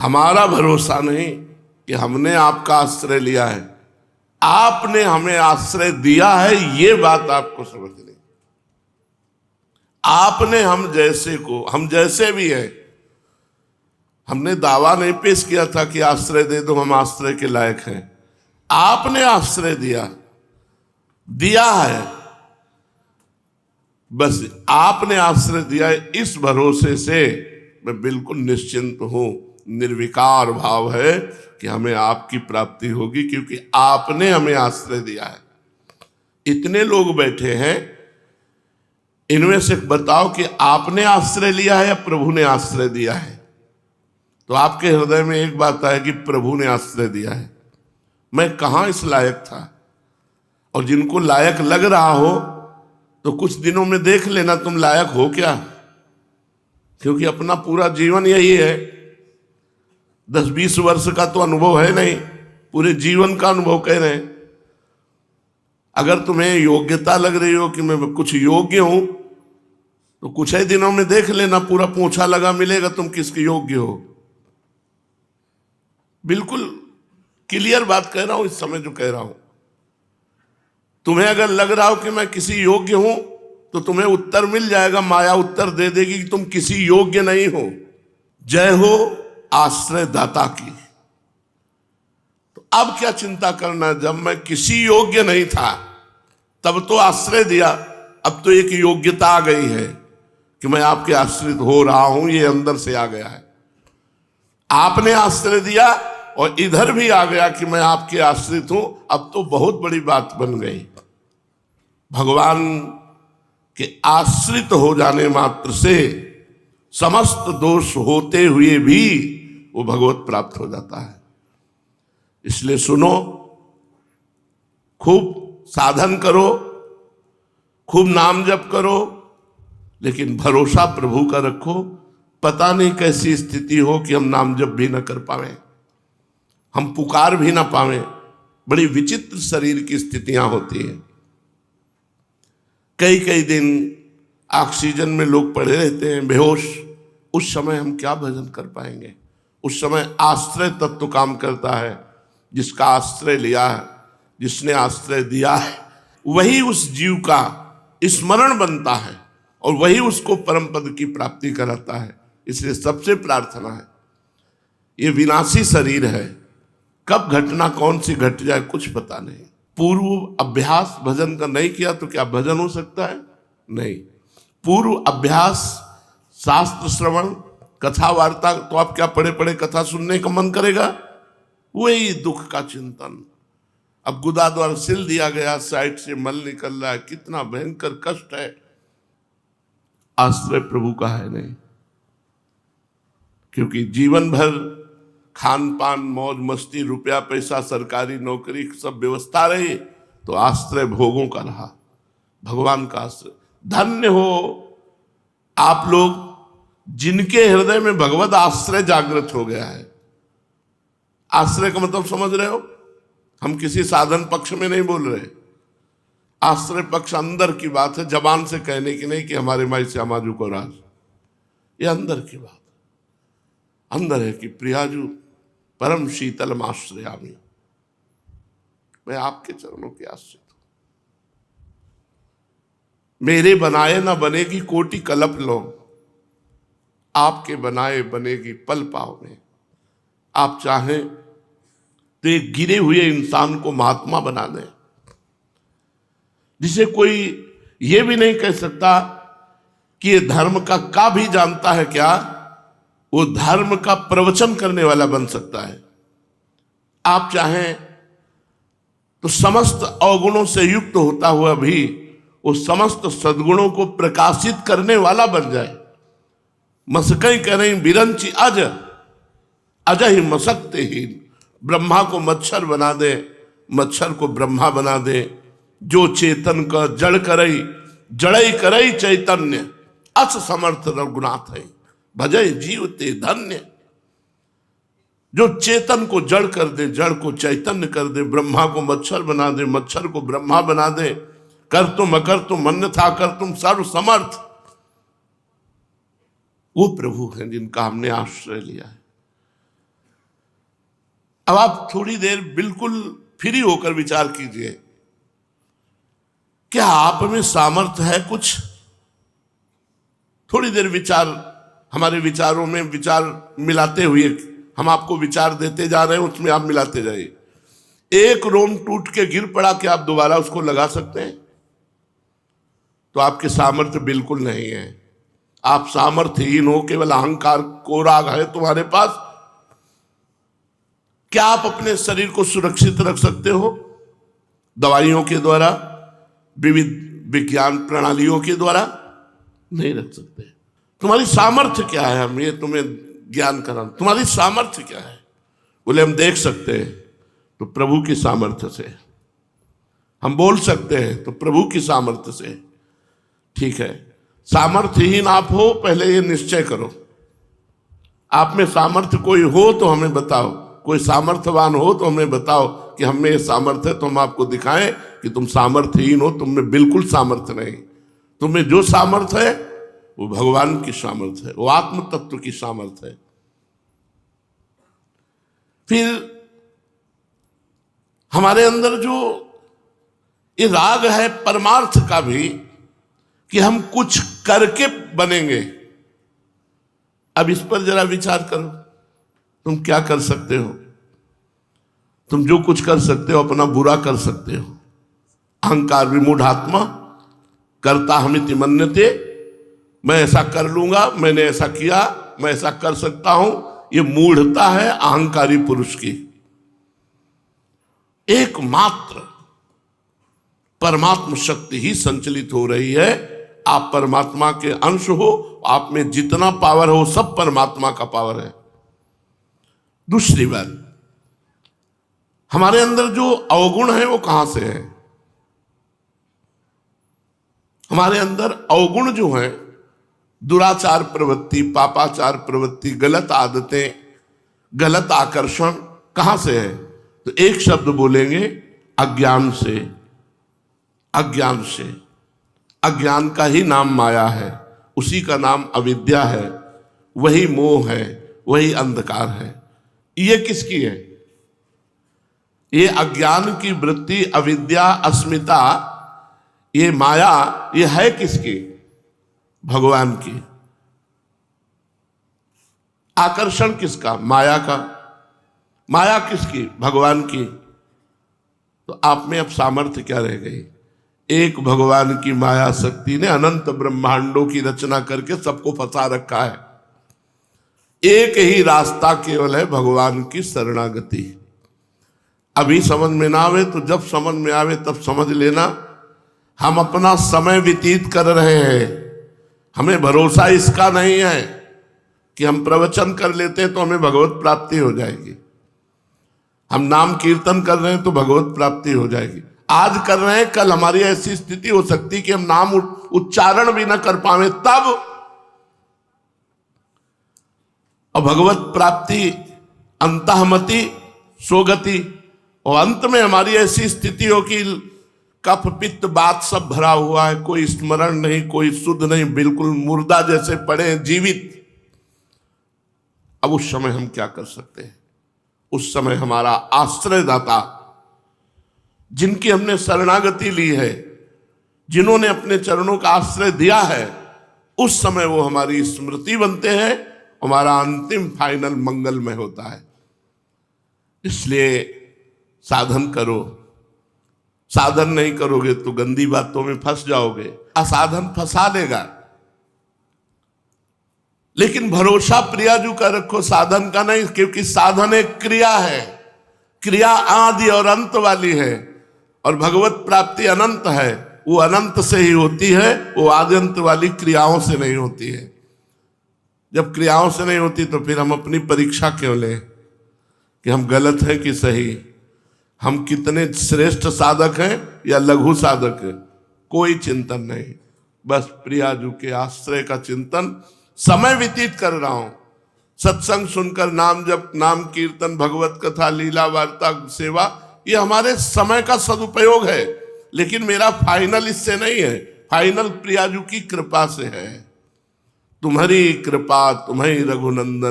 हमारा भरोसा नहीं कि हमने आपका आश्रय लिया है, आपने हमें आश्रय दिया है, ये बात आपको समझनी। आपने हम जैसे भी हैं, हमने दावा नहीं पेश किया था कि आश्रय दे दो, हम आश्रय के लायक हैं। आपने आश्रय दिया है, बस आपने आश्रय दिया है, इस भरोसे से मैं बिल्कुल निश्चिंत हूं। निर्विकार भाव है कि हमें आपकी प्राप्ति होगी, क्योंकि आपने हमें आश्रय दिया है। इतने लोग बैठे हैं, इनमें से बताओ कि आपने आश्रय लिया है या प्रभु ने आश्रय दिया है? तो आपके हृदय में एक बात आए कि प्रभु ने आश्रय दिया है। मैं कहां इस लायक था? और जिनको लायक लग रहा हो तो कुछ दिनों में देख लेना तुम लायक हो क्या, क्योंकि अपना पूरा जीवन यही है। 10-20 वर्ष का तो अनुभव है नहीं, पूरे जीवन का अनुभव कह रहे हैं। अगर तुम्हें योग्यता लग रही हो कि मैं कुछ योग्य हूं, तो कुछ ही दिनों में देख लेना, पूरा पोंछा लगा मिलेगा तुम किसके योग्य हो। बिल्कुल क्लियर बात कह रहा हूं, इस समय जो कह रहा हूं। तुम्हें अगर लग रहा हो कि मैं किसी योग्य हूं, तो तुम्हें उत्तर मिल जाएगा, माया उत्तर दे देगी कि तुम किसी योग्य नहीं हो। जय हो आश्रय दाता की। तो अब क्या चिंता करना, जब मैं किसी योग्य नहीं था तब तो आश्रय दिया, अब तो एक योग्यता आ गई है कि मैं आपके आश्रित हो रहा हूं, ये अंदर से आ गया है। आपने आश्रय दिया और इधर भी आ गया कि मैं आपके आश्रित हूं, अब तो बहुत बड़ी बात बन गई। भगवान के आश्रित हो जाने मात्र से समस्त दोष होते हुए भी वो भगवत प्राप्त हो जाता है। इसलिए सुनो, खूब साधन करो, खूब नाम जप करो, लेकिन भरोसा प्रभु का रखो। पता नहीं कैसी स्थिति हो कि हम नाम जप भी न कर पावे, हम पुकार भी ना पावे। बड़ी विचित्र शरीर की स्थितियां होती हैं। कई कई दिन ऑक्सीजन में लोग पड़े रहते हैं बेहोश। उस समय हम क्या भजन कर पाएंगे? उस समय आश्रय तत्व काम करता है। जिसका आश्रय लिया है, जिसने आश्रय दिया है, वही उस जीव का स्मरण बनता है और वही उसको परम पद की प्राप्ति कराता है। इसलिए सबसे प्रार्थना है, ये विनाशी शरीर है, कब घटना कौन सी घट जाए कुछ पता नहीं। पूर्व अभ्यास भजन का नहीं किया तो क्या भजन हो सकता है? नहीं। पूर्व अभ्यास, शास्त्र श्रवण, कथा वार्ता, तो आप क्या पढ़े पढ़े कथा सुनने का मन करेगा? वही दुख का चिंतन। अब गुदा द्वारा सिल दिया गया, साइड से मल निकल रहा है, कितना भयंकर कष्ट है। आश्रय प्रभु का है नहीं, क्योंकि जीवन भर खान पान, मौज मस्ती, रुपया पैसा, सरकारी नौकरी, सब व्यवस्था रही, तो आश्रय भोगों का रहा, भगवान का आश्रय। धन्य हो आप लोग जिनके हृदय में भगवत आश्रय जागृत हो गया है। आश्रय का मतलब समझ रहे हो? हम किसी साधन पक्ष में नहीं बोल रहे। आश्रय पक्ष अंदर की बात है, जबान से कहने की नहीं कि हमारे माई श्यामाजू को राज। ये अंदर की बात अंदर है कि प्रियाजू परम शीतलम आश्रयामि, मैं आपके चरणों के आश्रित हूं। मेरे बनाए ना बनेगी कोटि कल्प लो, आपके बनाए बनेगी पल पाव में। आप चाहें तो एक गिरे हुए इंसान को महात्मा बना दें, जिसे कोई ये भी नहीं कह सकता कि ये धर्म का भी जानता है क्या, वो धर्म का प्रवचन करने वाला बन सकता है। आप चाहें तो समस्त अवगुणों से युक्त होता हुआ भी वो समस्त सद्गुणों को प्रकाशित करने वाला बन जाए। मसकई करें बिरंची अज ही मसकते ही। ब्रह्मा को मच्छर बना दे, मच्छर को ब्रह्मा बना दे। जो चेतन का जड़ करई, जड़ई करई चैतन्य, अस समर्थ रघुनाथ है, भजय जीवते धन्य। जो चेतन को जड़ कर दे, जड़ को चैतन्य कर दे, ब्रह्मा को मच्छर बना दे, मच्छर को ब्रह्मा बना दे, कर तुम अकर तुम अन्यथा कर तुम सर्व समर्थ, वो प्रभु हैं जिनका हमने आश्रय लिया है। अब आप थोड़ी देर बिल्कुल फ्री होकर विचार कीजिए, क्या आप में सामर्थ्य है कुछ? थोड़ी देर विचार, हमारे विचारों में विचार मिलाते हुए, हम आपको विचार देते जा रहे हैं, उसमें आप मिलाते जाइए। एक रोम टूट के गिर पड़ा, क्या आप दोबारा उसको लगा सकते हैं? तो आपके सामर्थ्य बिल्कुल नहीं है, आप सामर्थ्यहीन हो, केवल अहंकार को राग है तुम्हारे पास। क्या आप अपने शरीर को सुरक्षित रख सकते हो दवाइयों के द्वारा, विविध विज्ञान प्रणालियों के द्वारा? नहीं रख सकते। तुम्हारी सामर्थ्य क्या है? हम ये तुम्हें ज्ञान करा, तुम्हारी सामर्थ्य क्या है? बोले हम देख सकते हैं, तो प्रभु की सामर्थ्य से। हम बोल सकते हैं, तो प्रभु की सामर्थ्य से। ठीक है, सामर्थ्यहीन आप हो, पहले ये निश्चय करो। आप में सामर्थ्य कोई हो तो हमें बताओ, कोई सामर्थ्यवान हो तो हमें बताओ कि हम में सामर्थ्य है, तो हम आपको दिखाएं कि तुम सामर्थ्यहीन हो, तुम में बिल्कुल सामर्थ्य नहीं। तुम्हें जो सामर्थ्य है वो भगवान की सामर्थ्य है, वो आत्म तत्व की सामर्थ्य है। फिर हमारे अंदर जो ये राग है परमार्थ का भी, कि हम कुछ करके बनेंगे। अब इस पर जरा विचार करो, तुम क्या कर सकते हो? तुम जो कुछ कर सकते हो अपना बुरा कर सकते हो। अहंकार विमूढ़ आत्मा करता हमिति मन्यते, मैं ऐसा कर लूंगा, मैंने ऐसा किया, मैं ऐसा कर सकता हूं, ये मूढ़ता है अहंकारी पुरुष की। एकमात्र परमात्मा शक्ति ही संचलित हो रही है। आप परमात्मा के अंश हो, आप में जितना पावर हो सब परमात्मा का पावर है। दूसरी बात, हमारे अंदर जो अवगुण है वो कहां से है? हमारे अंदर अवगुण जो है, दुराचार प्रवृत्ति, पापाचार प्रवृत्ति, गलत आदतें, गलत आकर्षण कहां से है? तो एक शब्द बोलेंगे, अज्ञान से। अज्ञान से। अज्ञान का ही नाम माया है, उसी का नाम अविद्या है, वही मोह है, वही अंधकार है। ये किसकी है? ये अज्ञान की वृत्ति, अविद्या, अस्मिता, ये माया, ये है किसकी? भगवान की। आकर्षण किसका? माया का। माया किसकी? भगवान की। तो आप में अब सामर्थ्य क्या रह गई? एक भगवान की माया शक्ति ने अनंत ब्रह्मांडों की रचना करके सबको फंसा रखा है। एक ही रास्ता केवल है, भगवान की शरणागति। अभी समझ में ना आवे तो जब समझ में आवे तब समझ लेना, हम अपना समय व्यतीत कर रहे हैं। हमें भरोसा इसका नहीं है कि हम प्रवचन कर लेते हैं तो हमें भगवत प्राप्ति हो जाएगी, हम नाम कीर्तन कर रहे हैं तो भगवत प्राप्ति हो जाएगी। आज कर रहे हैं, कल हमारी ऐसी स्थिति हो सकती है कि हम नाम उच्चारण भी ना कर पावे, तब और भगवत प्राप्ति अंतःमति सोगति, और अंत में हमारी ऐसी स्थिति हो कि कफ पित्त बात सब भरा हुआ है, कोई स्मरण नहीं, कोई शुद्ध नहीं, बिल्कुल मुर्दा जैसे पड़े हैं जीवित। अब उस समय हम क्या कर सकते हैं? उस समय हमारा आश्रयदाता, जिनकी हमने शरणागति ली है, जिन्होंने अपने चरणों का आश्रय दिया है, उस समय वो हमारी स्मृति बनते हैं, हमारा अंतिम फाइनल मंगलमय होता है। इसलिए साधन करो। साधन नहीं करोगे तो गंदी बातों में फंस जाओगे। असाधन फंसा देगा। लेकिन भरोसा प्रियाजू का रखो, साधन का नहीं, क्योंकि साधन एक क्रिया है, क्रिया आदि और अंत वाली है, और भगवत प्राप्ति अनंत है, वो अनंत से ही होती है, वो आद्यंत वाली क्रियाओं से नहीं होती है। जब क्रियाओं से नहीं होती तो फिर हम अपनी परीक्षा क्यों लें कि हम गलत हैं कि सही, हम कितने श्रेष्ठ साधक हैं या लघु साधक हैं? कोई चिंतन नहीं, बस प्रियाजू के आश्रय का चिंतन। समय व्यतीत कर रहा हूं, सत्संग सुनकर, नाम जप, नाम कीर्तन, भगवत कथा, लीला वार्ता, सेवा, ये हमारे समय का सदुपयोग है। लेकिन मेरा फाइनल इससे नहीं है, फाइनल प्रियाजू की कृपा से है। तुम्हारी कृपा, तुम्हारी रघुनंदन।